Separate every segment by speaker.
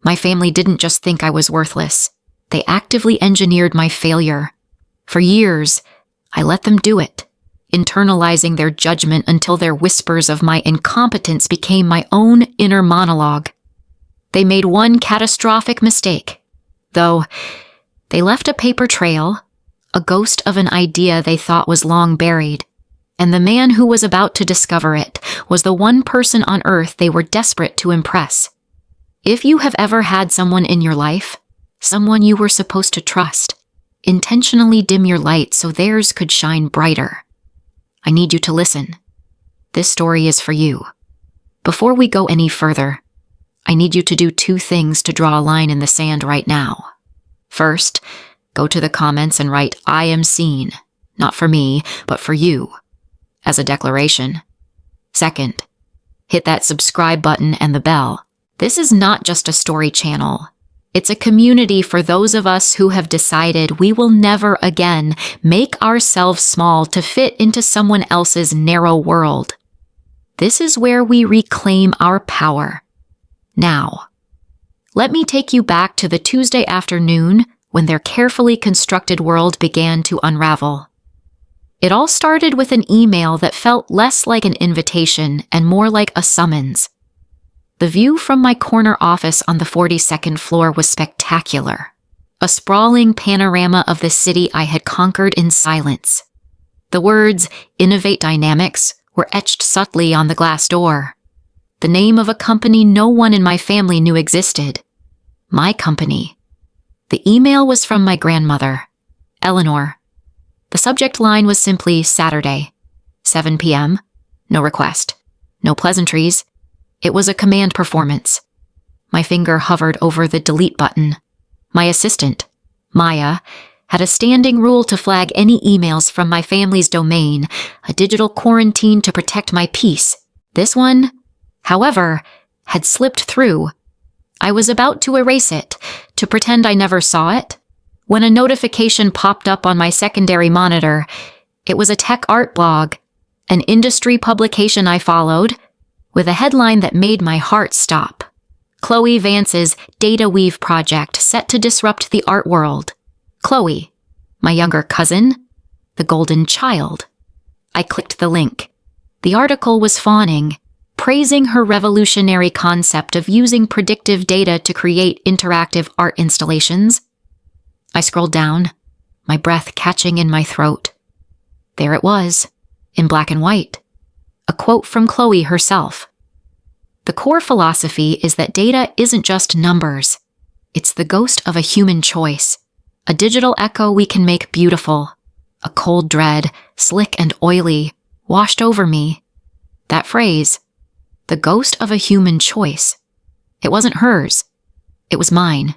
Speaker 1: My family didn't just think I was worthless. They actively engineered my failure. For years, I let them do it, internalizing their judgment until their whispers of my incompetence became my own inner monologue. They made one catastrophic mistake, though. They left a paper trail, a ghost of an idea they thought was long buried, and the man who was about to discover it was the one person on earth they were desperate to impress. If you have ever had someone in your life, someone you were supposed to trust, intentionally dim your light so theirs could shine brighter, I need you to listen. This story is for you. Before we go any further, I need you to do 2 things to draw a line in the sand right now. First, go to the comments and write, "I am seen," not for me, but for you, as a declaration. Second, hit that subscribe button and the bell. This is not just a story channel. It's a community for those of us who have decided we will never again make ourselves small to fit into someone else's narrow world. This is where we reclaim our power. Now, let me take you back to the Tuesday afternoon when their carefully constructed world began to unravel. It all started with an email that felt less like an invitation and more like a summons. The view from my corner office on the 42nd floor was spectacular, a sprawling panorama of the city I had conquered in silence. The words, "Innovate Dynamics," were etched subtly on the glass door. The name of a company no one in my family knew existed. My company. The email was from my grandmother, Eleanor. The subject line was simply Saturday, 7 p.m., no request, no pleasantries. It was a command performance. My finger hovered over the delete button. My assistant, Maya, had a standing rule to flag any emails from my family's domain, a digital quarantine to protect my peace. This one, however, had slipped through. I was about to erase it, to pretend I never saw it, when a notification popped up on my secondary monitor. It was a tech art blog, an industry publication I followed, with a headline that made my heart stop. Chloe Vance's Data Weave project set to disrupt the art world. Chloe, my younger cousin, the golden child. I clicked the link. The article was fawning, praising her revolutionary concept of using predictive data to create interactive art installations. I scrolled down, my breath catching in my throat. There it was, in black and white. A quote from Chloe herself. The core philosophy is that data isn't just numbers. It's the ghost of a human choice, a digital echo we can make beautiful. A cold dread, slick and oily, washed over me. That phrase, the ghost of a human choice. It wasn't hers. It was mine.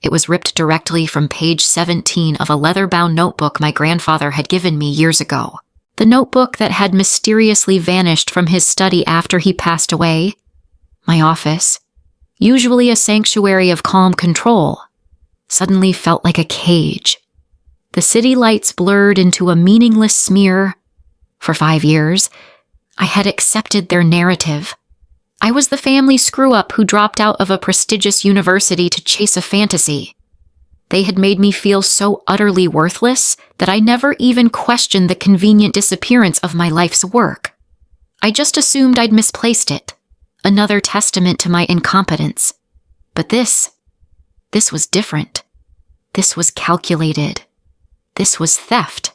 Speaker 1: It was ripped directly from page 17 of a leather-bound notebook my grandfather had given me years ago. The notebook that had mysteriously vanished from his study after he passed away. My office, usually a sanctuary of calm control, suddenly felt like a cage. The city lights blurred into a meaningless smear. For 5 years, I had accepted their narrative. I was the family screw-up who dropped out of a prestigious university to chase a fantasy. They had made me feel so utterly worthless that I never even questioned the convenient disappearance of my life's work. I just assumed I'd misplaced it, another testament to my incompetence. But this was different. This was calculated. This was theft.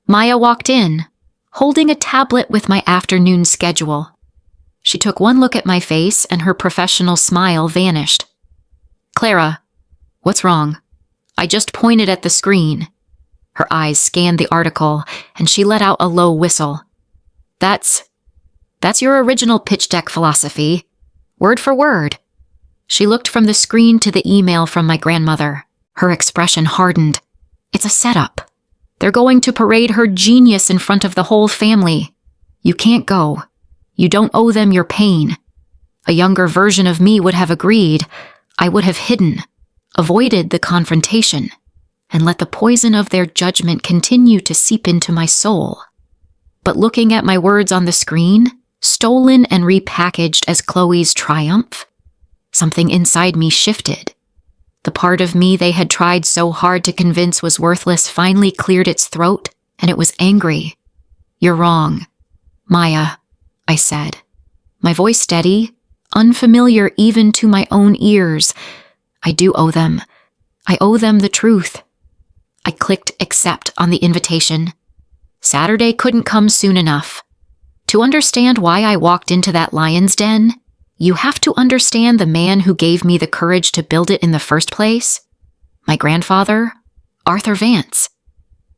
Speaker 1: Maya walked in, holding a tablet with my afternoon schedule. She took one look at my face and her professional smile vanished. "Clara, what's wrong?" I just pointed at the screen. Her eyes scanned the article, and she let out a low whistle. That's your original pitch deck philosophy. Word for word." She looked from the screen to the email from my grandmother. Her expression hardened. "It's a setup. They're going to parade her genius in front of the whole family. You can't go. You don't owe them your pain." A younger version of me would have agreed. I would have hidden, avoided the confrontation, and let the poison of their judgment continue to seep into my soul. But looking at my words on the screen, stolen and repackaged as Chloe's triumph, Something inside me shifted. The part of me they had tried so hard to convince was worthless finally cleared its throat, and it was angry. "You're wrong, Maya," I said, my voice steady, unfamiliar even to my own ears. "I do owe them. I owe them the truth." I clicked accept on the invitation. Saturday couldn't come soon enough. To understand why I walked into that lion's den, you have to understand the man who gave me the courage to build it in the first place. My grandfather, Arthur Vance.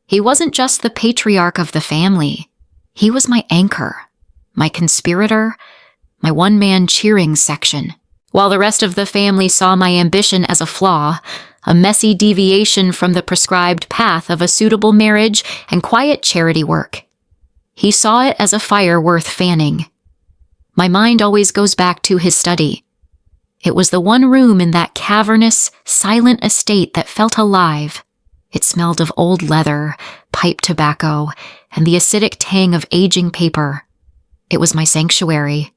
Speaker 1: He wasn't just the patriarch of the family. He was my anchor, my conspirator, my one-man cheering section. While the rest of the family saw my ambition as a flaw, a messy deviation from the prescribed path of a suitable marriage and quiet charity work, he saw it as a fire worth fanning. My mind always goes back to his study. It was the one room in that cavernous, silent estate that felt alive. It smelled of old leather, pipe tobacco, and the acidic tang of aging paper. It was my sanctuary.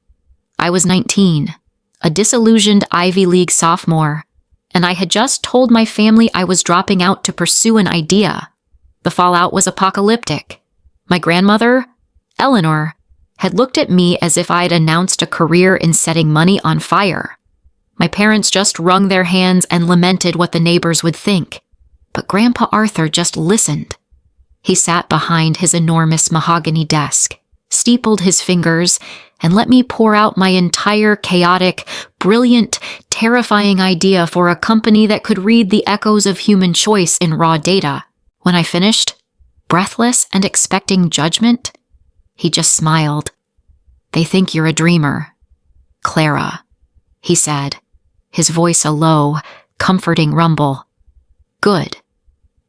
Speaker 1: I was 19, a disillusioned Ivy League sophomore, and I had just told my family I was dropping out to pursue an idea. The fallout was apocalyptic. My grandmother, Eleanor, had looked at me as if I'd announced a career in setting money on fire. My parents just wrung their hands and lamented what the neighbors would think. But Grandpa Arthur just listened. He sat behind his enormous mahogany desk, steepled his fingers, and let me pour out my entire chaotic, brilliant, terrifying idea for a company that could read the echoes of human choice in raw data. When I finished, breathless and expecting judgment, he just smiled. "They think you're a dreamer, Clara," he said, his voice a low, comforting rumble. "Good.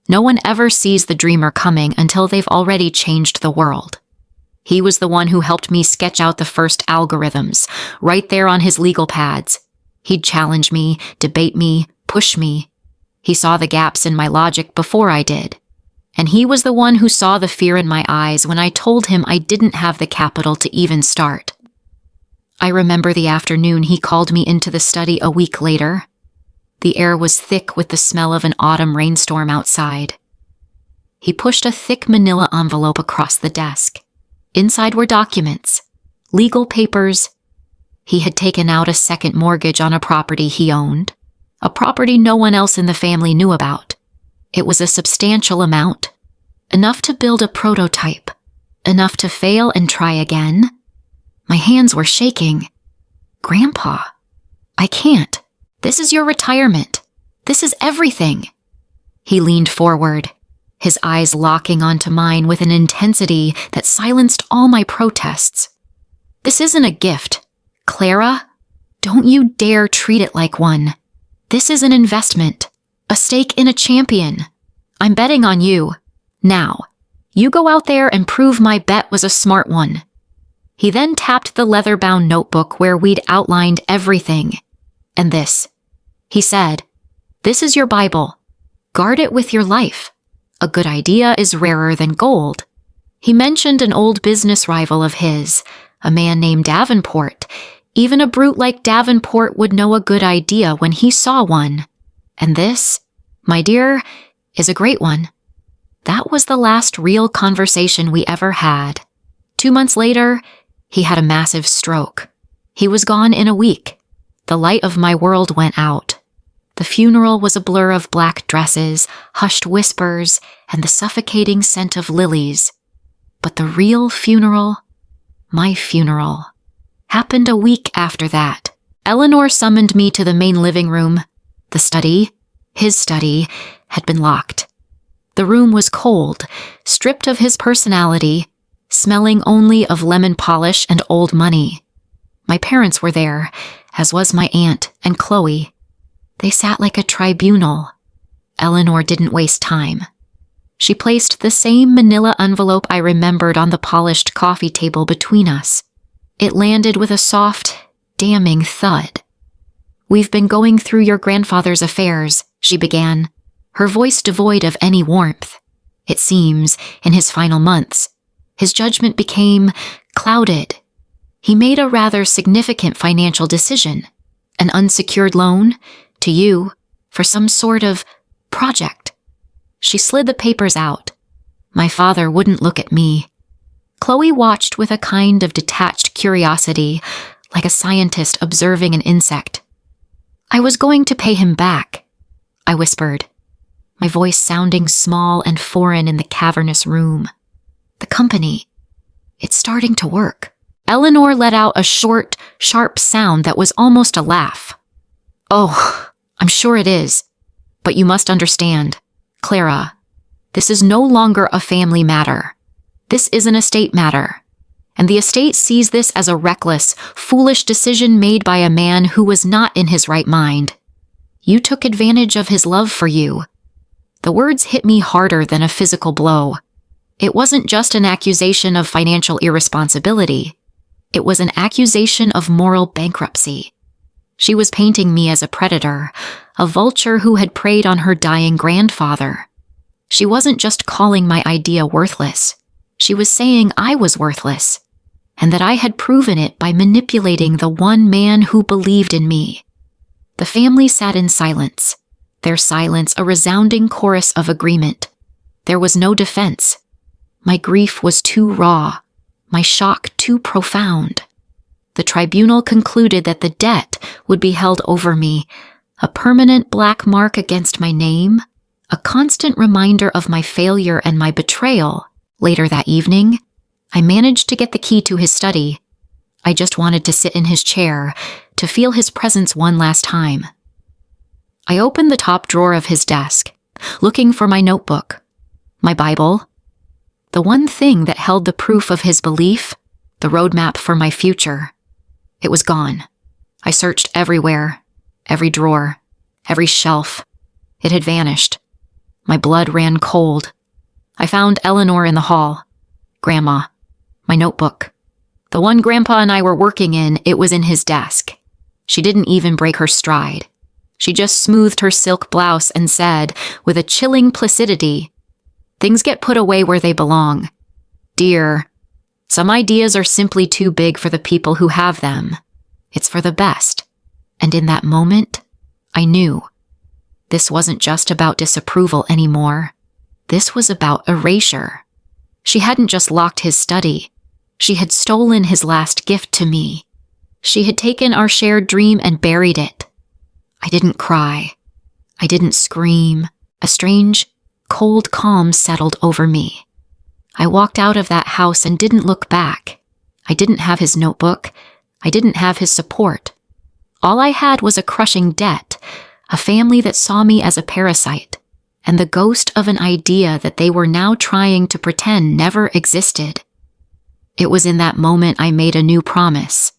Speaker 1: No one ever sees the dreamer coming until they've already changed the world." He was the one who helped me sketch out the first algorithms, right there on his legal pads. He'd challenge me, debate me, push me. He saw the gaps in my logic before I did. And he was the one who saw the fear in my eyes when I told him I didn't have the capital to even start. I remember the afternoon he called me into the study a week later. The air was thick with the smell of an autumn rainstorm outside. He pushed a thick manila envelope across the desk. Inside were documents, legal papers. He had taken out a second mortgage on a property he owned, a property no one else in the family knew about. It was a substantial amount, enough to build a prototype, enough to fail and try again. My hands were shaking. "Grandpa, I can't. This is your retirement. This is everything." He leaned forward, his eyes locking onto mine with an intensity that silenced all my protests. "This isn't a gift. Clara, don't you dare treat it like one. This is an investment, a stake in a champion. I'm betting on you. Now, you go out there and prove my bet was a smart one." He then tapped the leather-bound notebook where we'd outlined everything. "And this," he said, "this is your Bible. Guard it with your life. A good idea is rarer than gold." He mentioned an old business rival of his, a man named Davenport. Even a brute like Davenport would know a good idea when he saw one. And this, my dear, is a great one. That was the last real conversation we ever had. 2 months later, he had a massive stroke. He was gone in a week. The light of my world went out. The funeral was a blur of black dresses, hushed whispers, and the suffocating scent of lilies. But the real funeral, my funeral, happened a week after that. Eleanor summoned me to the main living room. The study, his study, had been locked. The room was cold, stripped of his personality, smelling only of lemon polish and old money. My parents were there, as was my aunt and Chloe. They sat like a tribunal. Eleanor didn't waste time. She placed the same manila envelope I remembered on the polished coffee table between us. It landed with a soft, damning thud. "We've been going through your grandfather's affairs," she began, her voice devoid of any warmth. It seems, in his final months, his judgment became clouded. He made a rather significant financial decision, An unsecured loan? To you? For some sort of project? She slid the papers out. My father wouldn't look at me. Chloe watched with a kind of detached curiosity, like a scientist observing an insect. I was going to pay him back, I whispered, my voice sounding small and foreign in the cavernous room. The company, it's starting to work. Eleanor let out a short, sharp sound that was almost a laugh. Oh, I'm sure it is. But you must understand, Clara, this is no longer a family matter. This is an estate matter. And the estate sees this as a reckless, foolish decision made by a man who was not in his right mind. You took advantage of his love for you. The words hit me harder than a physical blow. It wasn't just an accusation of financial irresponsibility. It was an accusation of moral bankruptcy. She was painting me as a predator, a vulture who had preyed on her dying grandfather. She wasn't just calling my idea worthless. She was saying I was worthless, and that I had proven it by manipulating the one man who believed in me. The family sat in silence, their silence a resounding chorus of agreement. There was no defense. My grief was too raw, my shock too profound. The tribunal concluded that the debt would be held over me, a permanent black mark against my name, a constant reminder of my failure and my betrayal. Later that evening, I managed to get the key to his study. I just wanted to sit in his chair, to feel his presence one last time. I opened the top drawer of his desk, looking for my notebook, my Bible, the one thing that held the proof of his belief, the roadmap for my future. It was gone. I searched everywhere, every drawer, every shelf. It had vanished. My blood ran cold. I found Eleanor in the hall. Grandma. My notebook. The one Grandpa and I were working in, it was in his desk. She didn't even break her stride. She just smoothed her silk blouse and said, with a chilling placidity, "Things get put away where they belong. Dear, some ideas are simply too big for the people who have them. It's for the best." And in that moment, I knew. This wasn't just about disapproval anymore. This was about erasure. She hadn't just locked his study. She had stolen his last gift to me. She had taken our shared dream and buried it. I didn't cry. I didn't scream. A strange, cold calm settled over me. I walked out of that house and didn't look back. I didn't have his notebook. I didn't have his support. All I had was a crushing debt, a family that saw me as a parasite, and the ghost of an idea that they were now trying to pretend never existed. It was in that moment I made a new promise.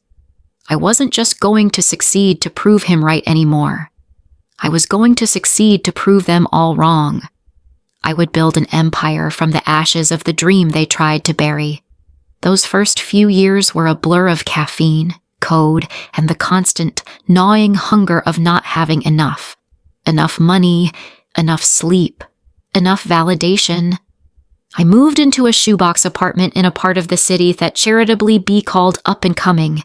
Speaker 1: I wasn't just going to succeed to prove him right anymore. I was going to succeed to prove them all wrong. I would build an empire from the ashes of the dream they tried to bury. Those first few years were a blur of caffeine, code, and the constant, gnawing hunger of not having enough. Enough money, enough sleep, enough validation. I moved into a shoebox apartment in a part of the city that charitably be called up and coming.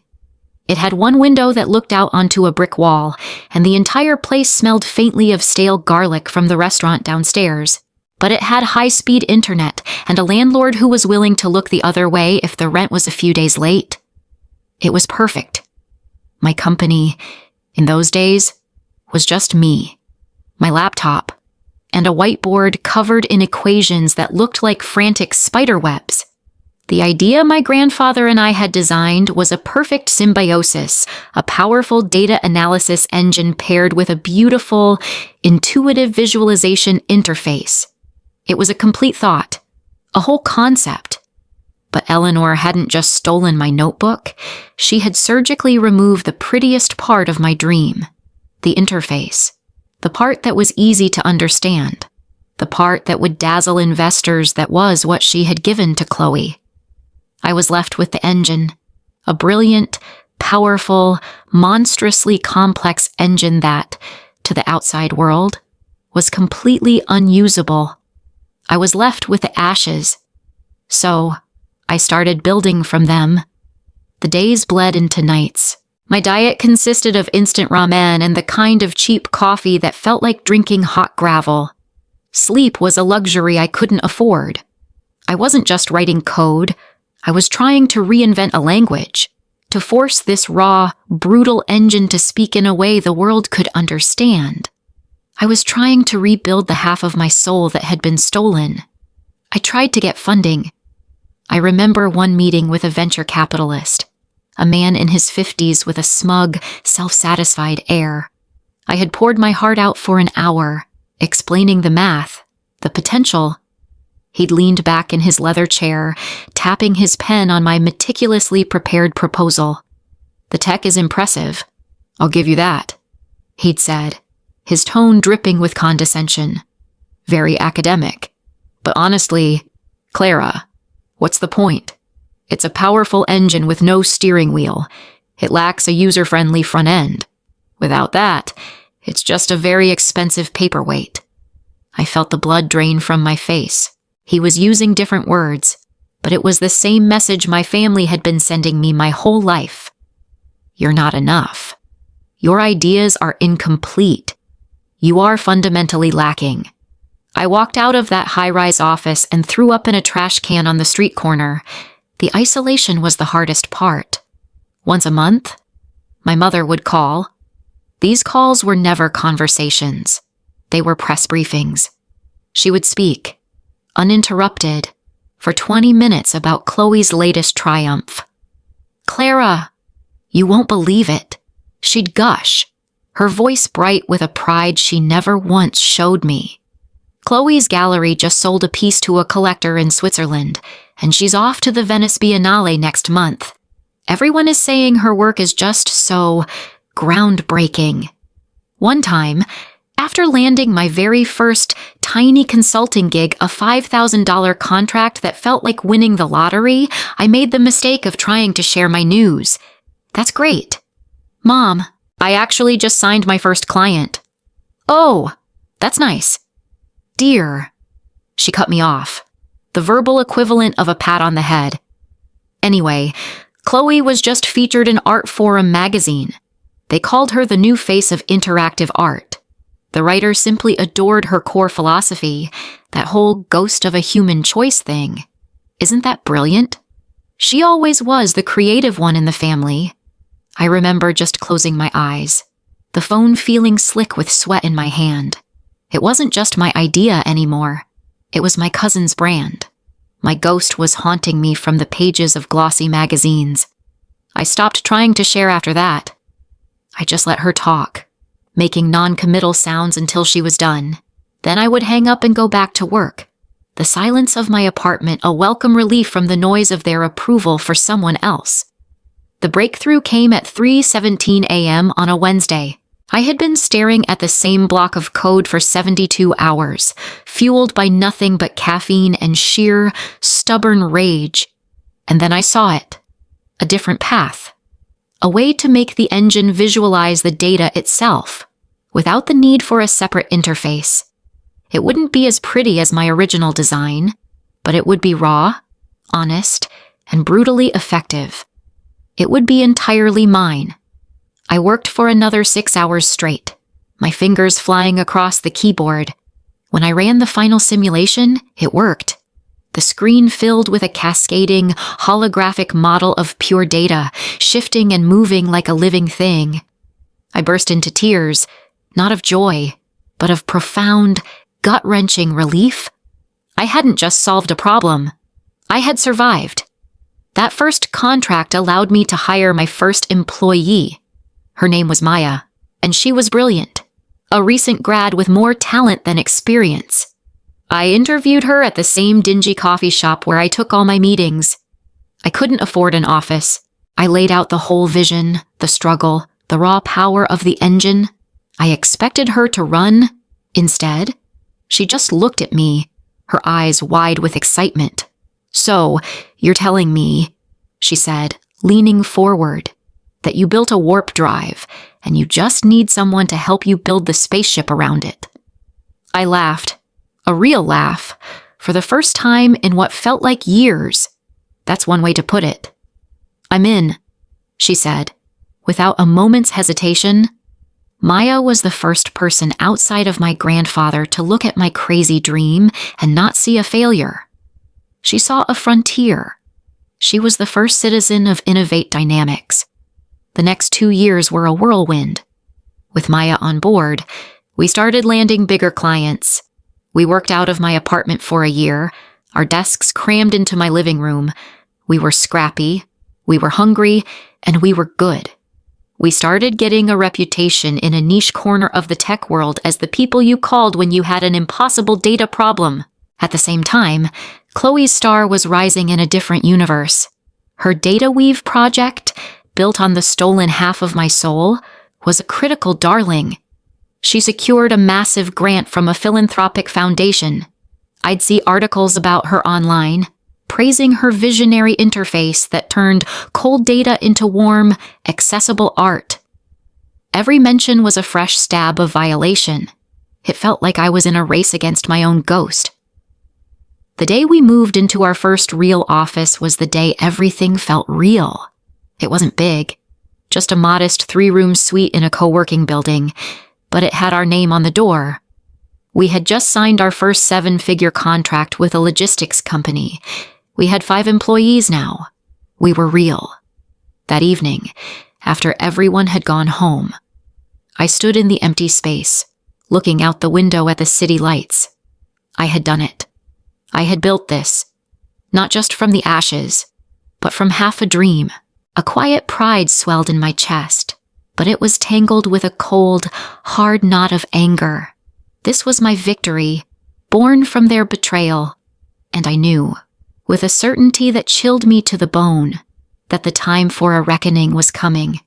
Speaker 1: It had one window that looked out onto a brick wall, and the entire place smelled faintly of stale garlic from the restaurant downstairs. But it had high-speed internet and a landlord who was willing to look the other way if the rent was a few days late. It was perfect. My company, in those days, was just me, my laptop, and a whiteboard covered in equations that looked like frantic spider webs. The idea my grandfather and I had designed was a perfect symbiosis, a powerful data analysis engine paired with a beautiful, intuitive visualization interface. It was a complete thought, a whole concept. But Eleanor hadn't just stolen my notebook, she had surgically removed the prettiest part of my dream, the interface, the part that was easy to understand, the part that would dazzle investors that was what she had given to Chloe. I was left with the engine, a brilliant, powerful, monstrously complex engine that, to the outside world, was completely unusable. I was left with the ashes. So, I started building from them. The days bled into nights. My diet consisted of instant ramen and the kind of cheap coffee that felt like drinking hot gravel. Sleep was a luxury I couldn't afford. I wasn't just writing code. I was trying to reinvent a language, to force this raw, brutal engine to speak in a way the world could understand. I was trying to rebuild the half of my soul that had been stolen. I tried to get funding. I remember one meeting with a venture capitalist, a man in his 50s with a smug, self-satisfied air. I had poured my heart out for an hour, explaining the math, the potential. He'd leaned back in his leather chair, tapping his pen on my meticulously prepared proposal. "The tech is impressive. I'll give you that," he'd said, his tone dripping with condescension. Very academic. But honestly, Clara, what's the point? It's a powerful engine with no steering wheel. It lacks a user-friendly front end. Without that, it's just a very expensive paperweight. I felt the blood drain from my face. He was using different words, but it was the same message my family had been sending me my whole life. You're not enough. Your ideas are incomplete. You are fundamentally lacking. I walked out of that high-rise office and threw up in a trash can on the street corner. The isolation was the hardest part. Once a month, my mother would call. These calls were never conversations. They were press briefings. She would speak, uninterrupted, for 20 minutes about Chloe's latest triumph. "Clara, you won't believe it." She'd gush, her voice bright with a pride she never once showed me. "Chloe's gallery just sold a piece to a collector in Switzerland, and she's off to the Venice Biennale next month. Everyone is saying her work is just so groundbreaking." One time, after landing my very first tiny consulting gig, a $5,000 contract that felt like winning the lottery, I made the mistake of trying to share my news. "That's great. Mom, I actually just signed my first client." "Oh, that's nice." "Dear." She cut me off. The verbal equivalent of a pat on the head. Anyway, Chloe was just featured in Art Forum magazine. They called her the new face of interactive art. The writer simply adored her core philosophy, that whole ghost of a human choice thing. Isn't that brilliant? She always was the creative one in the family. I remember just closing my eyes, the phone feeling slick with sweat in my hand. It wasn't just my idea anymore. It was my cousin's brand. My ghost was haunting me from the pages of glossy magazines. I stopped trying to share after that. I just let her talk, making non-committal sounds until she was done. Then I would hang up and go back to work. The silence of my apartment a welcome relief from the noise of their approval for someone else. The breakthrough came at 3:17 a.m. on a Wednesday. I had been staring at the same block of code for 72 hours, fueled by nothing but caffeine and sheer, stubborn rage. And then I saw it. A different path. A way to make the engine visualize the data itself, without the need for a separate interface. It wouldn't be as pretty as my original design, but it would be raw, honest, and brutally effective. It would be entirely mine. I worked for another 6 hours straight, my fingers flying across the keyboard. When I ran the final simulation, it worked. The screen filled with a cascading, holographic model of pure data, shifting and moving like a living thing. I burst into tears, not of joy, but of profound, gut-wrenching relief. I hadn't just solved a problem. I had survived. That first contract allowed me to hire my first employee. Her name was Maya, and she was brilliant, a recent grad with more talent than experience. I interviewed her at the same dingy coffee shop where I took all my meetings. I couldn't afford an office. I laid out the whole vision, the struggle, the raw power of the engine. I expected her to run. Instead, she just looked at me, her eyes wide with excitement. "So, you're telling me," she said, leaning forward, "that you built a warp drive, and you just need someone to help you build the spaceship around it." I laughed. A real laugh, for the first time in what felt like years. That's one way to put it. "I'm in," she said, Without a moment's hesitation, Maya was the first person outside of my grandfather to look at my crazy dream and not see a failure. She saw a frontier. She was the first citizen of Innovate Dynamics. The next 2 years were a whirlwind. With Maya on board, we started landing bigger clients. We worked out of my apartment for a year, our desks crammed into my living room. We were scrappy, we were hungry, and we were good. We started getting a reputation in a niche corner of the tech world as the people you called when you had an impossible data problem. At the same time, Chloe's star was rising in a different universe. Her Data Weave project, built on the stolen half of my soul, was a critical darling. She secured a massive grant from a philanthropic foundation. I'd see articles about her online, praising her visionary interface that turned cold data into warm, accessible art. Every mention was a fresh stab of violation. It felt like I was in a race against my own ghost. The day we moved into our first real office was the day everything felt real. It wasn't big, just a modest 3-room suite in a co-working building, but it had our name on the door. We had just signed our first 7-figure contract with a logistics company. We had 5 employees now. We were real. That evening, after everyone had gone home, I stood in the empty space, looking out the window at the city lights. I had done it. I had built this, not just from the ashes, but from half a dream. A quiet pride swelled in my chest, but it was tangled with a cold, hard knot of anger. This was my victory, born from their betrayal, and I knew, with a certainty that chilled me to the bone, that the time for a reckoning was coming.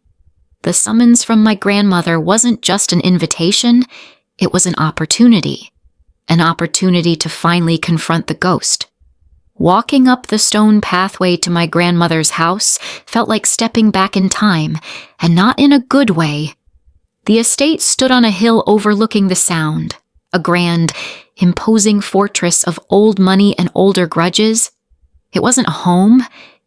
Speaker 1: The summons from my grandmother wasn't just an invitation, it was an opportunity to finally confront the ghost. Walking up the stone pathway to my grandmother's house felt like stepping back in time, and not in a good way. The estate stood on a hill overlooking the Sound, a grand, imposing fortress of old money and older grudges. It wasn't a home,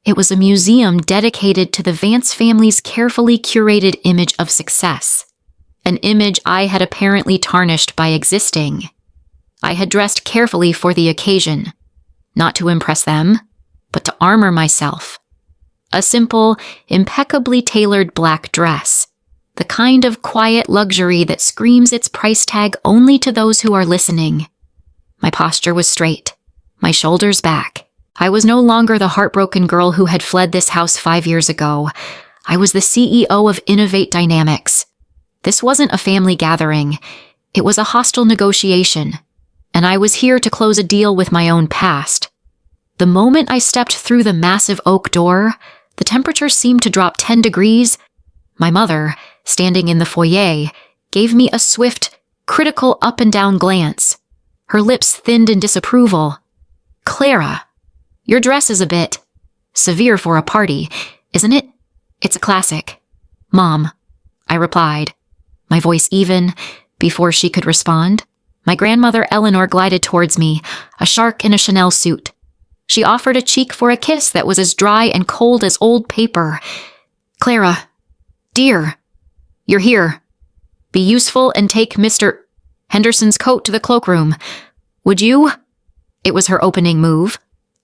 Speaker 1: it was a museum dedicated to the Vance family's carefully curated image of success, an image I had apparently tarnished by existing. I had dressed carefully for the occasion, not to impress them, but to armor myself. A simple, impeccably tailored black dress, the kind of quiet luxury that screams its price tag only to those who are listening. My posture was straight, my shoulders back. I was no longer the heartbroken girl who had fled this house 5 years ago. I was the CEO of Innovate Dynamics. This wasn't a family gathering. It was a hostile negotiation, and I was here to close a deal with my own past. The moment I stepped through the massive oak door, the temperature seemed to drop 10 degrees. My mother, standing in the foyer, gave me a swift, critical up and down glance. Her lips thinned in disapproval. "Clara, your dress is a bit severe for a party, isn't it? It's a classic." "Mom," I replied, my voice even, before she could respond. My grandmother Eleanor glided towards me, a shark in a Chanel suit. She offered a cheek for a kiss that was as dry and cold as old paper. "Clara, dear, you're here. Be useful and take Mr. Henderson's coat to the cloakroom. Would you?" It was her opening move,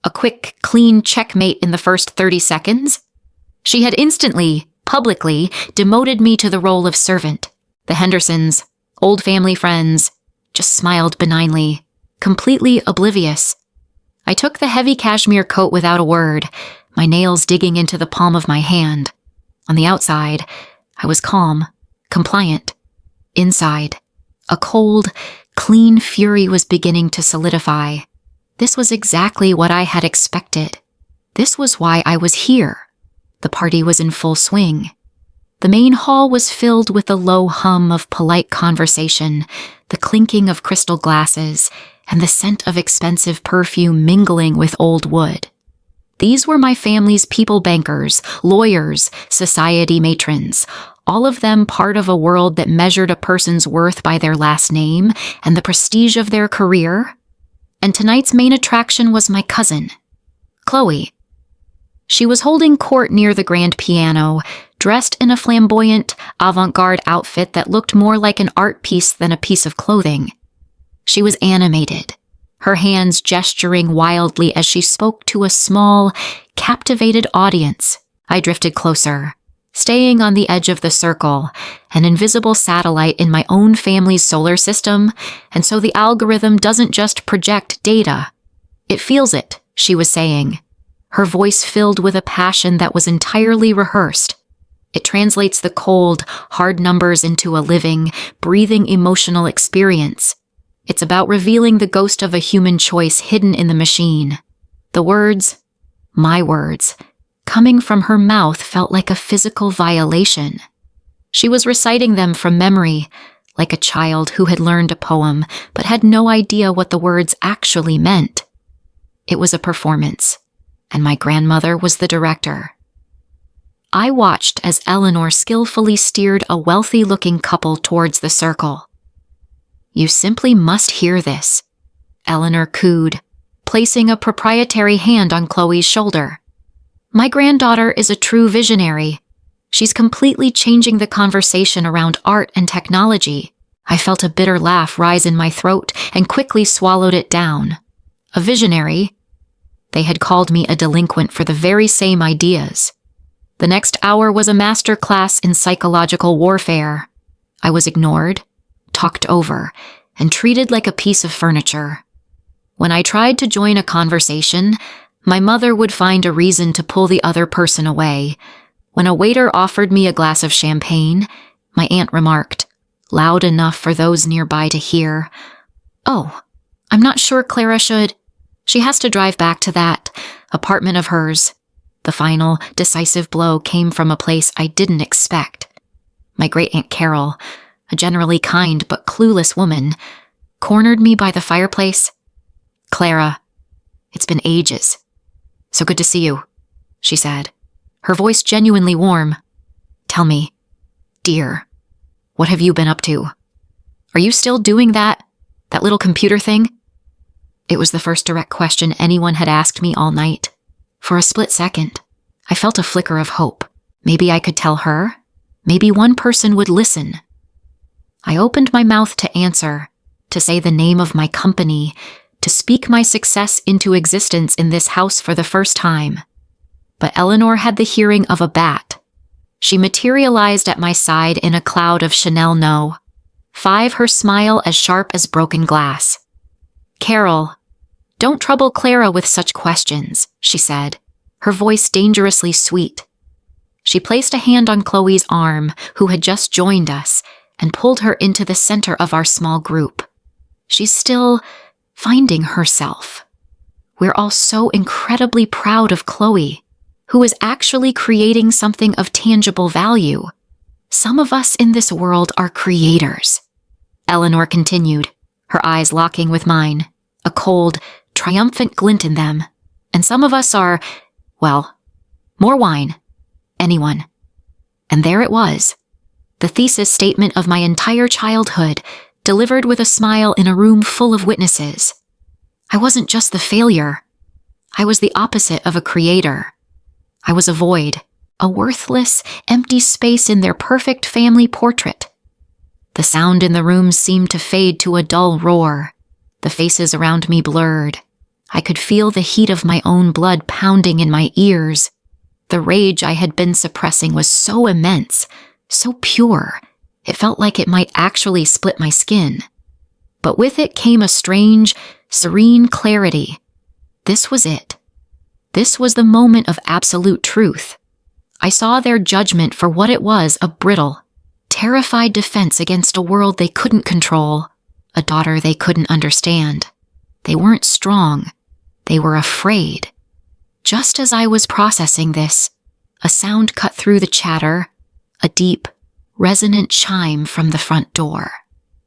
Speaker 1: a quick, clean checkmate in the first 30 seconds. She had instantly, publicly, demoted me to the role of servant. The Hendersons, old family friends, just smiled benignly, completely oblivious. I took the heavy cashmere coat without a word, my nails digging into the palm of my hand. On the outside, I was calm, compliant. Inside, a cold, clean fury was beginning to solidify. This was exactly what I had expected. This was why I was here. The party was in full swing. The main hall was filled with the low hum of polite conversation, the clinking of crystal glasses, and the scent of expensive perfume mingling with old wood. These were my family's people bankers, lawyers, society matrons, all of them part of a world that measured a person's worth by their last name and the prestige of their career. And tonight's main attraction was my cousin, Chloe. She was holding court near the grand piano, dressed in a flamboyant, avant-garde outfit that looked more like an art piece than a piece of clothing. She was animated, her hands gesturing wildly as she spoke to a small, captivated audience. I drifted closer, staying on the edge of the circle, an invisible satellite in my own family's solar system, and so the algorithm doesn't just project data. It feels it, she was saying, her voice filled with a passion that was entirely rehearsed. It translates the cold, hard numbers into a living, breathing emotional experience. It's about revealing the ghost of a human choice hidden in the machine. The words, my words, coming from her mouth felt like a physical violation. She was reciting them from memory, like a child who had learned a poem but had no idea what the words actually meant. It was a performance, and my grandmother was the director. I watched as Eleanor skillfully steered a wealthy-looking couple towards the circle. "You simply must hear this," Eleanor cooed, placing a proprietary hand on Chloe's shoulder. "My granddaughter is a true visionary. She's completely changing the conversation around art and technology." I felt a bitter laugh rise in my throat and quickly swallowed it down. A visionary? They had called me a delinquent for the very same ideas. The next hour was a master class in psychological warfare. I was ignored, talked over, and treated like a piece of furniture. When I tried to join a conversation, my mother would find a reason to pull the other person away. When a waiter offered me a glass of champagne, my aunt remarked, loud enough for those nearby to hear, "Oh, I'm not sure Clara should. She has to drive back to that apartment of hers." The final, decisive blow came from a place I didn't expect. My great-aunt Carol, a generally kind but clueless woman, cornered me by the fireplace. "Clara, it's been ages. So good to see you," she said, her voice genuinely warm. "Tell me, dear, what have you been up to? Are you still doing that little computer thing?" It was the first direct question anyone had asked me all night. For a split second, I felt a flicker of hope. Maybe I could tell her. Maybe one person would listen. I opened my mouth to answer, to say the name of my company, to speak my success into existence in this house for the first time. But Eleanor had the hearing of a bat. She materialized at my side in a cloud of Chanel no. 5, her smile as sharp as broken glass. "Carol, don't trouble Clara with such questions," she said, her voice dangerously sweet. She placed a hand on Chloe's arm, who had just joined us, and pulled her into the center of our small group. "She's still finding herself. We're all so incredibly proud of Chloe, who is actually creating something of tangible value. Some of us in this world are creators," Eleanor continued, her eyes locking with mine, a cold, triumphant glint in them. "And some of us are, well, more wine. Anyone." And there it was, the thesis statement of my entire childhood, delivered with a smile in a room full of witnesses. I wasn't just the failure. I was the opposite of a creator. I was a void, a worthless, empty space in their perfect family portrait. The sound in the room seemed to fade to a dull roar. The faces around me blurred. I could feel the heat of my own blood pounding in my ears. The rage I had been suppressing was so immense, so pure, it felt like it might actually split my skin. But with it came a strange, serene clarity. This was it. This was the moment of absolute truth. I saw their judgment for what it was, a brittle, terrified defense against a world they couldn't control, a daughter they couldn't understand. They weren't strong. They were afraid. Just as I was processing this, a sound cut through the chatter, a deep, resonant chime from the front door,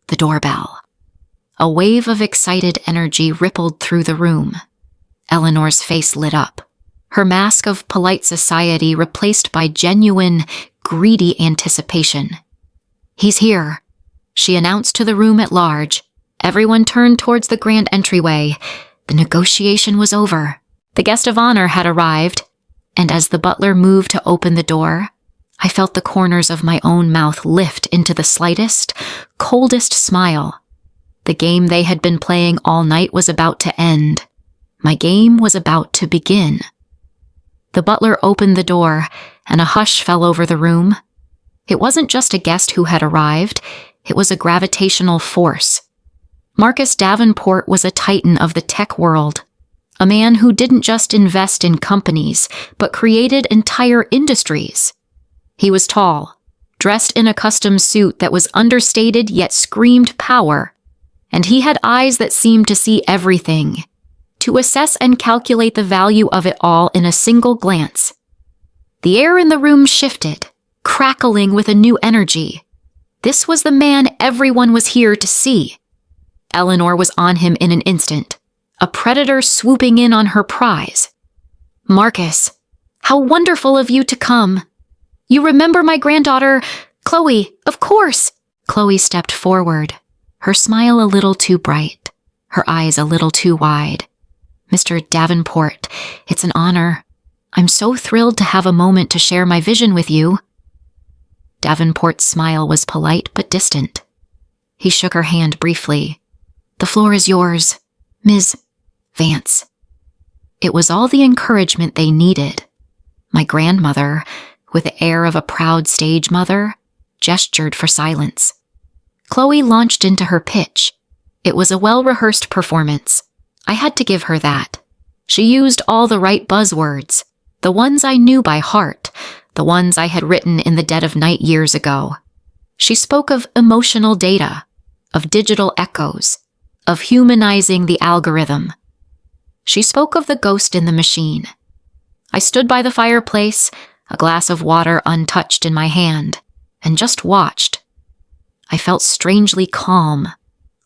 Speaker 1: the doorbell. A wave of excited energy rippled through the room. Eleanor's face lit up, her mask of polite society replaced by genuine, greedy anticipation. "He's here," she announced to the room at large. Everyone turned towards the grand entryway. The negotiation was over. The guest of honor had arrived. and as the butler moved to open the door, I felt the corners of my own mouth lift into the slightest, coldest smile. The game they had been playing all night was about to end. My game was about to begin. The butler opened the door, and a hush fell over the room. It wasn't just a guest who had arrived, it was a gravitational force. Marcus Davenport was a titan of the tech world, a man who didn't just invest in companies, but created entire industries. He was tall, dressed in a custom suit that was understated yet screamed power, and he had eyes that seemed to see everything, to assess and calculate the value of it all in a single glance. The air in the room shifted, crackling with a new energy. This was the man everyone was here to see. Eleanor was on him in an instant, a predator swooping in on her prize. "Marcus, how wonderful of you to come. You remember my granddaughter, Chloe, of course." Chloe stepped forward, her smile a little too bright, her eyes a little too wide. "Mr. Davenport, it's an honor. I'm so thrilled to have a moment to share my vision with you." Davenport's smile was polite but distant. He shook her hand briefly. "The floor is yours, Ms. Vance." It was all the encouragement they needed. My grandmother, with the air of a proud stage mother, gestured for silence. Chloe launched into her pitch. It was a well-rehearsed performance. I had to give her that. She used all the right buzzwords, the ones I knew by heart, the ones I had written in the dead of night years ago. She spoke of emotional data, of digital echoes, of humanizing the algorithm. She spoke of the ghost in the machine. I stood by the fireplace, a glass of water untouched in my hand, and just watched. I felt strangely calm,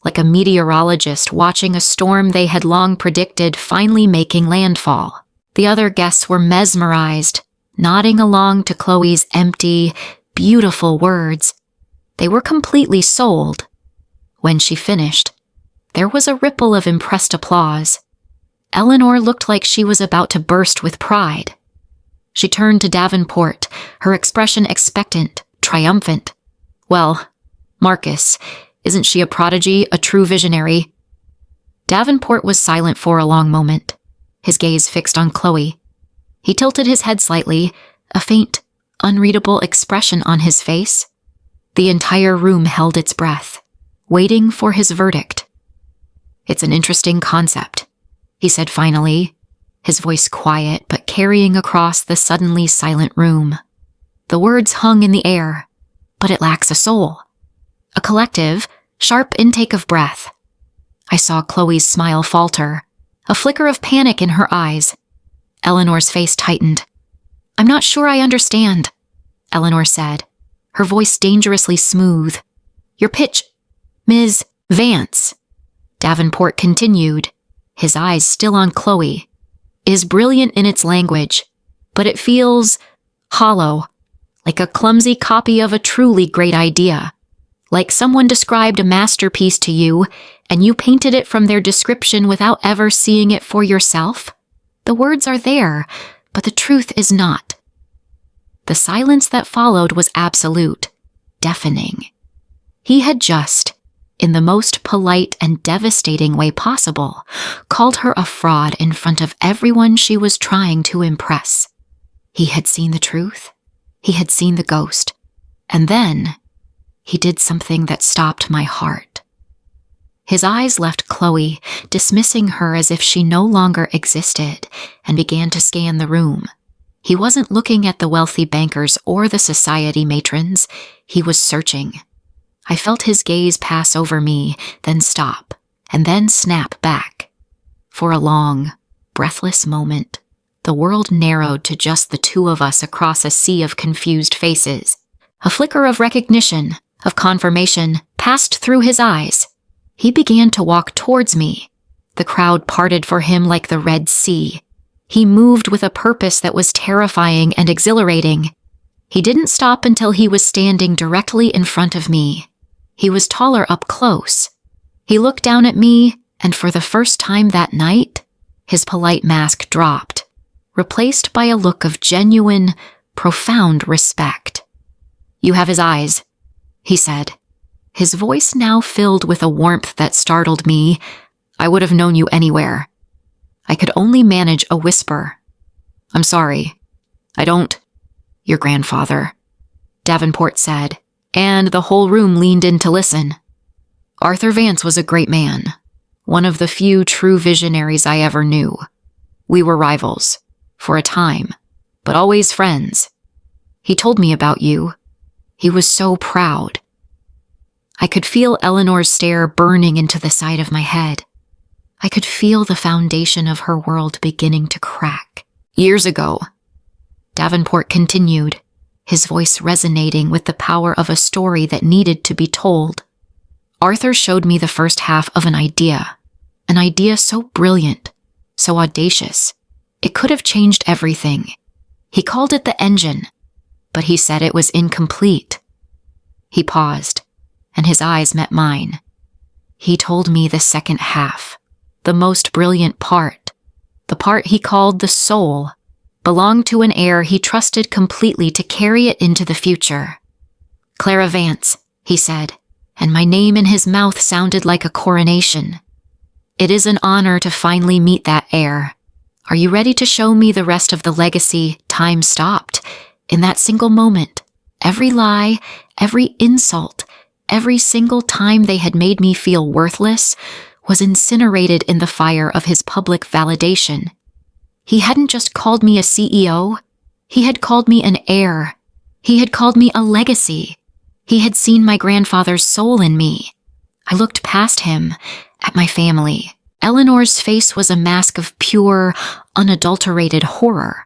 Speaker 1: like a meteorologist watching a storm they had long predicted finally making landfall. The other guests were mesmerized, nodding along to Chloe's empty, beautiful words. They were completely sold. When she finished, there was a ripple of impressed applause. Eleanor looked like she was about to burst with pride. She turned to Davenport, her expression expectant, triumphant. "Well, Marcus, isn't she a prodigy, a true visionary?" Davenport was silent for a long moment, his gaze fixed on Chloe. He tilted his head slightly, a faint, unreadable expression on his face. The entire room held its breath, waiting for his verdict. "It's an interesting concept," he said finally, his voice quiet but carrying across the suddenly silent room. The words hung in the air, but it lacks a soul. A collective, sharp intake of breath. I saw Chloe's smile falter, a flicker of panic in her eyes. Eleanor's face tightened. "I'm not sure I understand," Eleanor said, her voice dangerously smooth. "Your pitch, Ms. Vance," Davenport continued, his eyes still on Chloe, "is brilliant in its language, but it feels hollow, like a clumsy copy of a truly great idea. Like someone described a masterpiece to you, and you painted it from their description without ever seeing it for yourself. The words are there, but the truth is not." The silence that followed was absolute, deafening. He had just, in the most polite and devastating way possible, called her a fraud in front of everyone she was trying to impress. He had seen the truth. He had seen the ghost. And then he did something that stopped my heart. His eyes left Chloe, dismissing her as if she no longer existed, and began to scan the room. He wasn't looking at the wealthy bankers or the society matrons. He was searching. I felt his gaze pass over me, then stop, and then snap back. For a long, breathless moment, the world narrowed to just the two of us across a sea of confused faces. A flicker of recognition, of confirmation, passed through his eyes. He began to walk towards me. The crowd parted for him like the Red Sea. He moved with a purpose that was terrifying and exhilarating. He didn't stop until he was standing directly in front of me. He was taller up close. He looked down at me, and for the first time that night, his polite mask dropped, replaced by a look of genuine, profound respect. "You have his eyes," he said, his voice now filled with a warmth that startled me. "I would have known you anywhere." I could only manage a whisper. "I'm sorry. I don't—" "Your grandfather," Davenport said, and the whole room leaned in to listen. "Arthur Vance was a great man, one of the few true visionaries I ever knew. We were rivals, for a time, but always friends. He told me about you. He was so proud." I could feel Eleanor's stare burning into the side of my head. I could feel the foundation of her world beginning to crack. "Years ago," Davenport continued, his voice resonating with the power of a story that needed to be told. "Arthur showed me the first half of an idea so brilliant, so audacious. It could have changed everything. He called it the engine, but he said it was incomplete." He paused, and his eyes met mine. He told me the second half, the most brilliant part, the part he called the soul, belonged to an heir he trusted completely to carry it into the future. "Clara Vance," he said, and my name in his mouth sounded like a coronation. "It is an honor to finally meet that heir. Are you ready to show me the rest of the legacy time stopped? In that single moment, every lie, every insult, every single time they had made me feel worthless was incinerated in the fire of his public validation. He hadn't just called me a CEO. He had called me an heir. He had called me a legacy. He had seen my grandfather's soul in me. I looked past him, at my family. Eleanor's face was a mask of pure, unadulterated horror.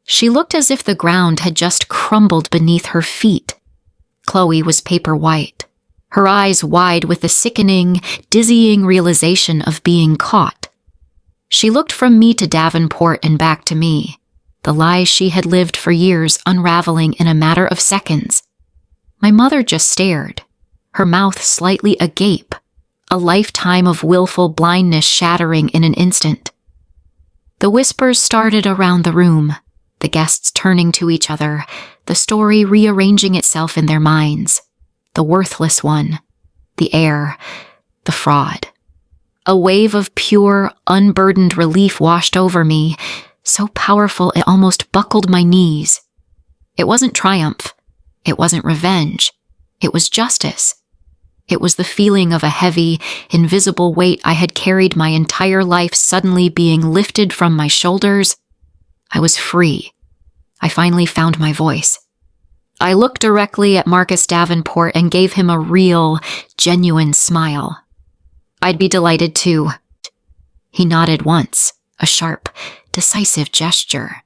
Speaker 1: She looked as if the ground had just crumbled beneath her feet. Chloe was paper white, her eyes wide with the sickening, dizzying realization of being caught. She looked from me to Davenport and back to me, the lies she had lived for years unraveling in a matter of seconds. My mother just stared, her mouth slightly agape, a lifetime of willful blindness shattering in an instant. The whispers started around the room, the guests turning to each other, the story rearranging itself in their minds. The worthless one, the heir, the fraud. A wave of pure, unburdened relief washed over me, so powerful it almost buckled my knees. It wasn't triumph. It wasn't revenge. It was justice. It was the feeling of a heavy, invisible weight I had carried my entire life suddenly being lifted from my shoulders. I was free. I finally found my voice. I looked directly at Marcus Davenport and gave him a real, genuine smile. "I'd be delighted to." He nodded once, a sharp, decisive gesture.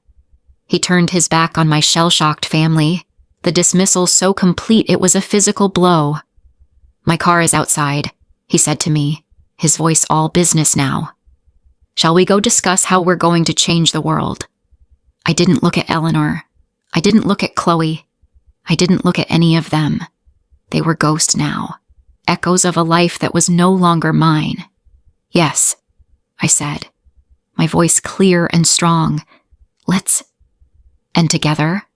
Speaker 1: He turned his back on my shell-shocked family, the dismissal so complete it was a physical blow. "My car is outside," he said to me, his voice all business now. "Shall we go discuss how we're going to change the world?" I didn't look at Eleanor. I didn't look at Chloe. I didn't look at any of them. They were ghosts now, echoes of a life that was no longer mine. "Yes," I said, my voice clear and strong. "Let's—" And together,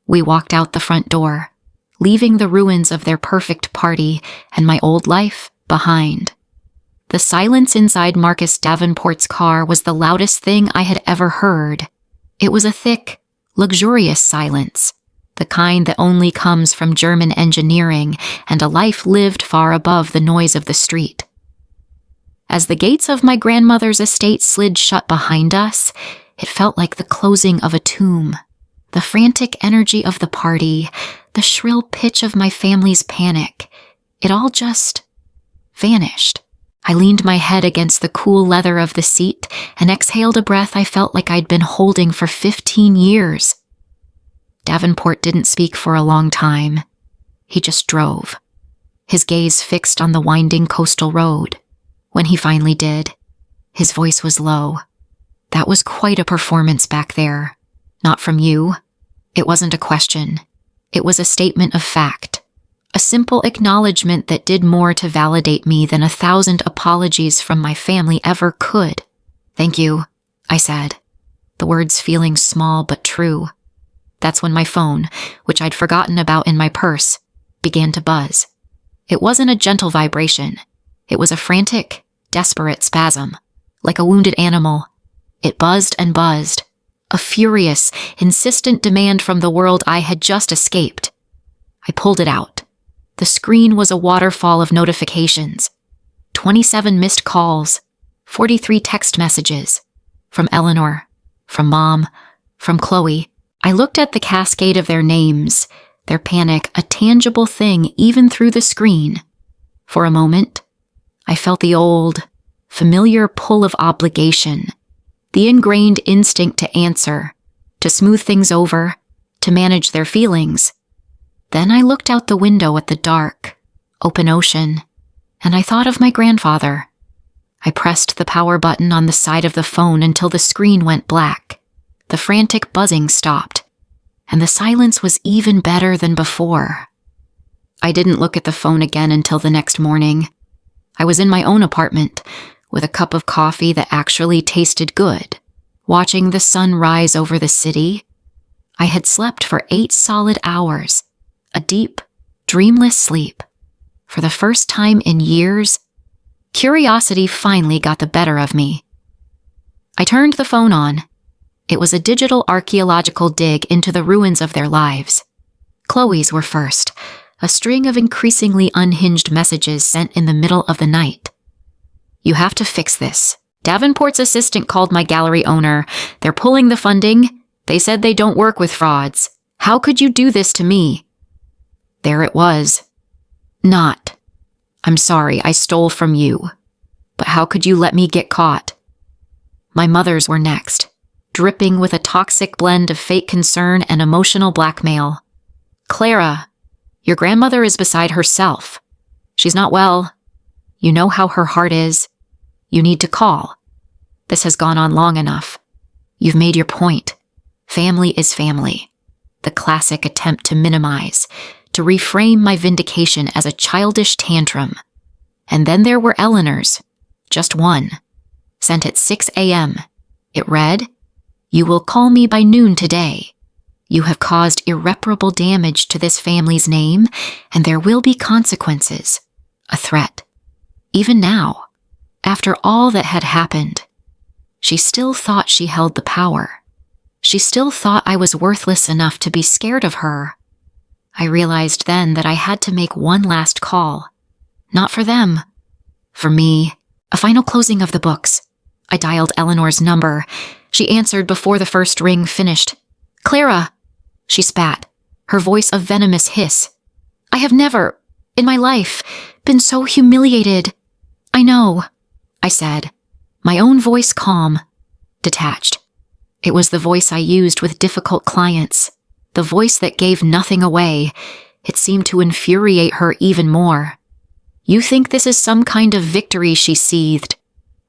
Speaker 1: we walked out the front door, leaving the ruins of their perfect party and my old life behind. The silence inside Marcus Davenport's car was the loudest thing I had ever heard. It was a thick, luxurious silence, the kind that only comes from German engineering and a life lived far above the noise of the street. As the gates of my grandmother's estate slid shut behind us, it felt like the closing of a tomb. The frantic energy of the party, the shrill pitch of my family's panic, it all just vanished. I leaned my head against the cool leather of the seat and exhaled a breath I felt like I'd been holding for 15 years. Davenport didn't speak for a long time. He just drove, his gaze fixed on the winding coastal road. When he finally did, his voice was low. "That was quite a performance back there. Not from you. It wasn't a question. It was a statement of fact. A simple acknowledgement that did more to validate me than 1,000 apologies from my family ever could." "Thank you," I said. the words feeling small but true. That's when my phone, which I'd forgotten about in my purse, began to buzz. It wasn't a gentle vibration. It was a frantic, desperate spasm, like a wounded animal. It buzzed and buzzed, a furious, insistent demand from the world I had just escaped. I pulled it out. The screen was a waterfall of notifications. 27 missed calls, 43 text messages. From Eleanor, from Mom, from Chloe. I looked at the cascade of their names, their panic a tangible thing even through the screen. For a moment, I felt the old, familiar pull of obligation, the ingrained instinct to answer, to smooth things over, to manage their feelings. Then I looked out the window at the dark, open ocean, and I thought of my grandfather. I pressed the power button on the side of the phone until the screen went black. The frantic buzzing stopped, and the silence was even better than before. I didn't look at the phone again until the next morning. I was in my own apartment, with a cup of coffee that actually tasted good, watching the sun rise over the city. I had slept for 8 solid hours, a deep, dreamless sleep. For the first time in years, curiosity finally got the better of me. I turned the phone on. It was a digital archaeological dig into the ruins of their lives. Chloe's were first, a string of increasingly unhinged messages sent in the middle of the night. You have to fix this. Davenport's assistant called my gallery owner. They're pulling the funding. They said they don't work with frauds. How could you do this to me? There it was. Not. I'm sorry, I stole from you. But how could you let me get caught? My mother's were next, dripping with a toxic blend of fake concern and emotional blackmail. Clara, your grandmother is beside herself. She's not well. You know how her heart is. You need to call. This has gone on long enough. You've made your point. Family is family. The classic attempt to minimize, to reframe my vindication as a childish tantrum. And then there were Eleanor's. Just one. Sent at 6 a.m. It read, "You will call me by noon today. You have caused irreparable damage to this family's name, and there will be consequences." A threat. Even now, after all that had happened, she still thought she held the power. She still thought I was worthless enough to be scared of her. I realized then that I had to make one last call. Not for them. For me. A final closing of the books. I dialed Eleanor's number. She answered before the first ring finished. "Clara!" She spat, her voice a venomous hiss. "I have never, in my life, been so humiliated." "I know," I said, my own voice calm, detached. It was the voice I used with difficult clients, the voice that gave nothing away. It seemed to infuriate her even more. "You think this is some kind of victory," she seethed.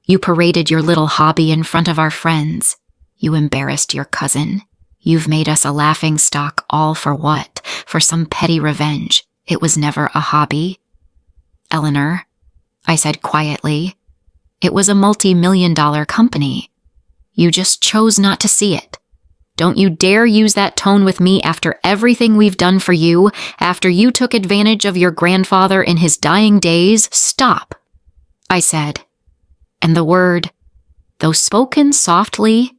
Speaker 1: "You paraded your little hobby in front of our friends. You embarrassed your cousin. You've made us a laughingstock, all for what? For some petty revenge. It was never a hobby." "Eleanor," I said quietly, "it was a multi-million-dollar company. You just chose not to see it. Don't you dare use that tone with me after everything we've done for you, after you took advantage of your grandfather in his dying days. Stop," I said. And the word, though spoken softly,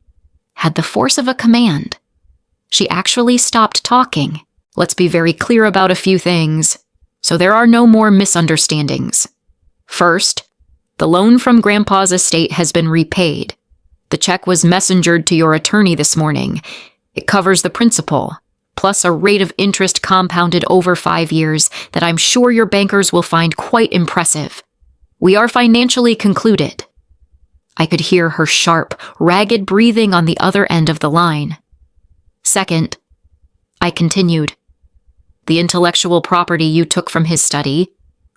Speaker 1: had the force of a command. She actually stopped talking. "Let's be very clear about a few things, so there are no more misunderstandings. First, the loan from Grandpa's estate has been repaid. The check was messengered to your attorney this morning. It covers the principal, plus a rate of interest compounded over 5 years that I'm sure your bankers will find quite impressive. We are financially concluded." I could hear her sharp, ragged breathing on the other end of the line. "Second," I continued, "the intellectual property you took from his study,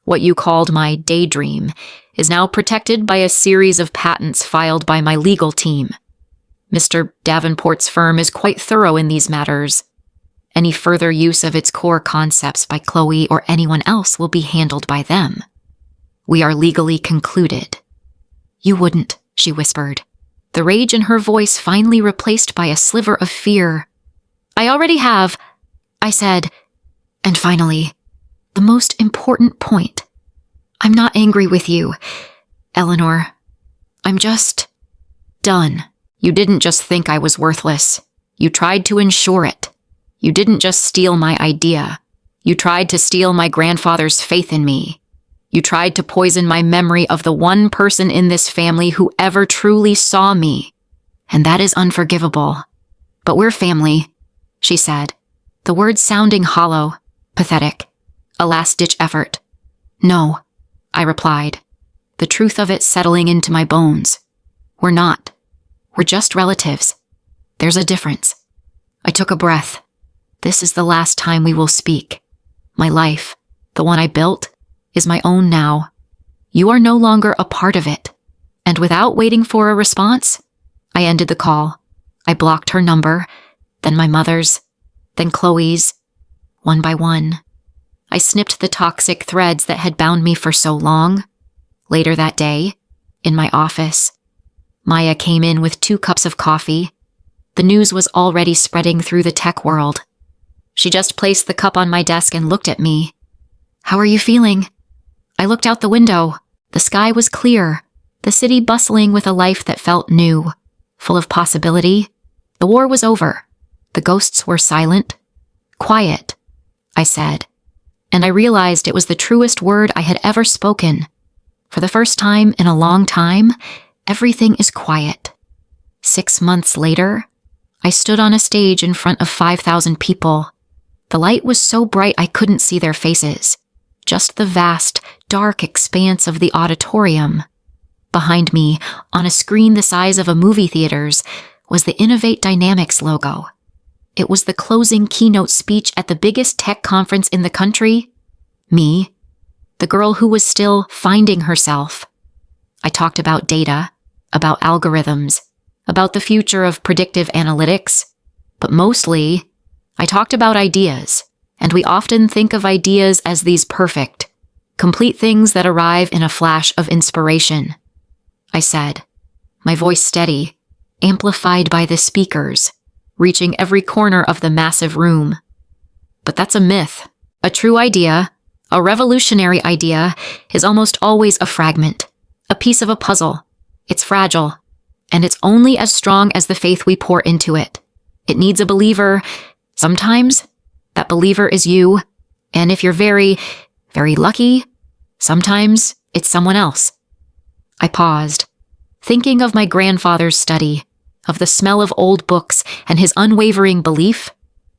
Speaker 1: what you called my daydream, is now protected by a series of patents filed by my legal team. Mr. Davenport's firm is quite thorough in these matters. Any further use of its core concepts by Chloe or anyone else will be handled by them. We are legally concluded." "You wouldn't," she whispered. the rage in her voice finally replaced by a sliver of fear. "I already have," I said. And finally, the most important point. "I'm not angry with you, Eleanor. I'm just done. You didn't just think I was worthless. You tried to ensure it. You didn't just steal my idea. You tried to steal my grandfather's faith in me. You tried to poison my memory of the one person in this family who ever truly saw me. And that is unforgivable. But we're family," she said, the words sounding hollow, pathetic, a last-ditch effort. "No," I replied, the truth of it settling into my bones. "We're not. We're just relatives. There's a difference." I took a breath. "This is the last time we will speak. My life, the one I built, is my own now. You are no longer a part of it." And without waiting for a response, I ended the call. I blocked her number, then my mother's, then Chloe's, one by one. I snipped the toxic threads that had bound me for so long. Later that day, in my office, Maya came in with 2 cups of coffee. The news was already spreading through the tech world. She just placed the cup on my desk and looked at me. "How are you feeling?" I looked out the window. The sky was clear, the city bustling with a life that felt new, full of possibility. The war was over. The ghosts were silent. "Quiet," I said, and I realized it was the truest word I had ever spoken. For the first time in a long time, everything is quiet. 6 months later, I stood on a stage in front of 5,000 people. The light was so bright I couldn't see their faces, just the vast, dark expanse of the auditorium. Behind me, on a screen the size of a movie theater's, was the Innovate Dynamics logo. It was the closing keynote speech at the biggest tech conference in the country. Me, the girl who was still finding herself. I talked about data, about algorithms, about the future of predictive analytics, but mostly, I talked about ideas, and we often think of ideas as these perfect, complete things that arrive in a flash of inspiration. I said, my voice steady, amplified by the speakers, reaching every corner of the massive room. But that's a myth. A true idea, a revolutionary idea, is almost always a fragment, a piece of a puzzle. It's fragile, and it's only as strong as the faith we pour into it. It needs a believer. Sometimes, that believer is you, and if you're very, very lucky, sometimes it's someone else. I paused, thinking of my grandfather's study, of the smell of old books and his unwavering belief.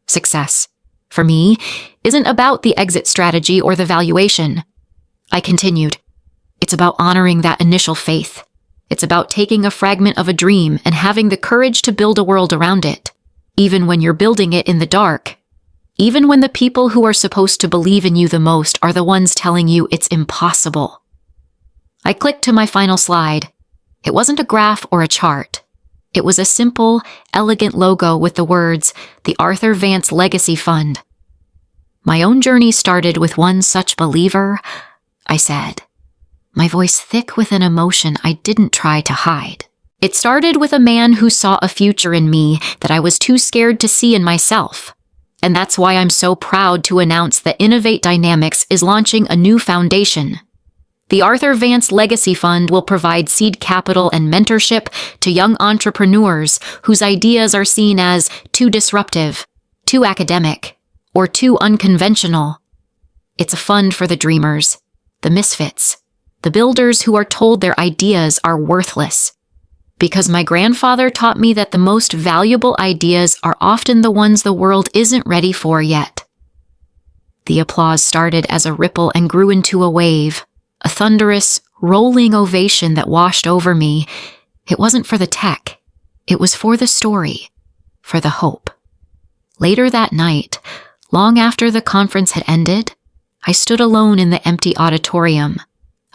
Speaker 1: Success, for me, isn't about the exit strategy or the valuation. I continued. It's about honoring that initial faith. It's about taking a fragment of a dream and having the courage to build a world around it, even when you're building it in the dark. Even when the people who are supposed to believe in you the most are the ones telling you it's impossible. I clicked to my final slide. It wasn't a graph or a chart. It was a simple, elegant logo with the words, the Arthur Vance Legacy Fund. My own journey started with one such believer, I said, my voice thick with an emotion I didn't try to hide. It started with a man who saw a future in me that I was too scared to see in myself. And that's why I'm so proud to announce that Innovate Dynamics is launching a new foundation. The Arthur Vance Legacy Fund will provide seed capital and mentorship to young entrepreneurs whose ideas are seen as too disruptive, too academic, or too unconventional. It's a fund for the dreamers, the misfits, the builders who are told their ideas are worthless. Because my grandfather taught me that the most valuable ideas are often the ones the world isn't ready for yet. The applause started as a ripple and grew into a wave, a thunderous, rolling ovation that washed over me. It wasn't for the tech. It was for the story, for the hope. Later that night, long after the conference had ended, I stood alone in the empty auditorium.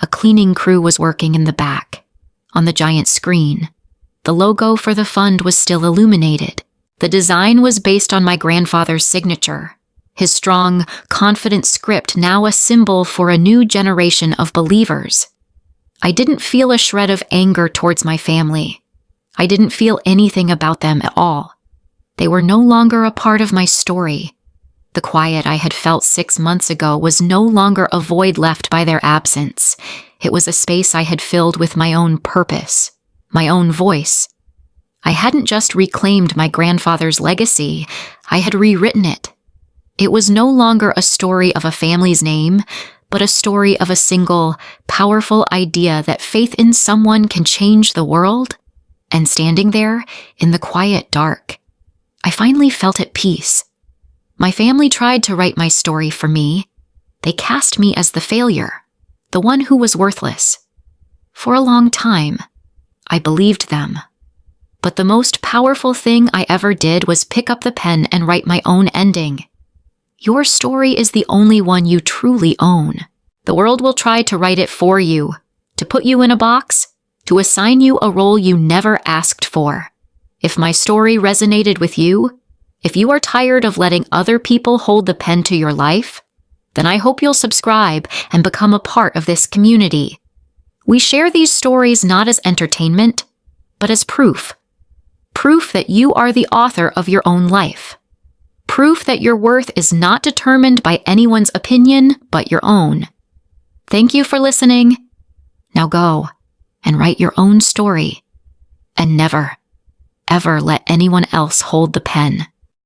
Speaker 1: A cleaning crew was working in the back. On the giant screen, the logo for the fund was still illuminated. The design was based on my grandfather's signature, his strong, confident script now a symbol for a new generation of believers. I didn't feel a shred of anger towards my family. I didn't feel anything about them at all. They were no longer a part of my story. The quiet I had felt 6 months ago was no longer a void left by their absence. It was a space I had filled with my own purpose, my own voice. I hadn't just reclaimed my grandfather's legacy, I had rewritten it. It was no longer a story of a family's name, but a story of a single, powerful idea that faith in someone can change the world. And standing there, in the quiet dark, I finally felt at peace. My family tried to write my story for me. They cast me as the failure, the one who was worthless. For a long time, I believed them. But the most powerful thing I ever did was pick up the pen and write my own ending. Your story is the only one you truly own. The world will try to write it for you, to put you in a box, to assign you a role you never asked for. If my story resonated with you, if you are tired of letting other people hold the pen to your life, then I hope you'll subscribe and become a part of this community. We share these stories not as entertainment, but as proof. Proof that you are the author of your own life. Proof that your worth is not determined by anyone's opinion but your own. Thank you for listening. Now go and write your own story, and never, ever let anyone else hold the pen.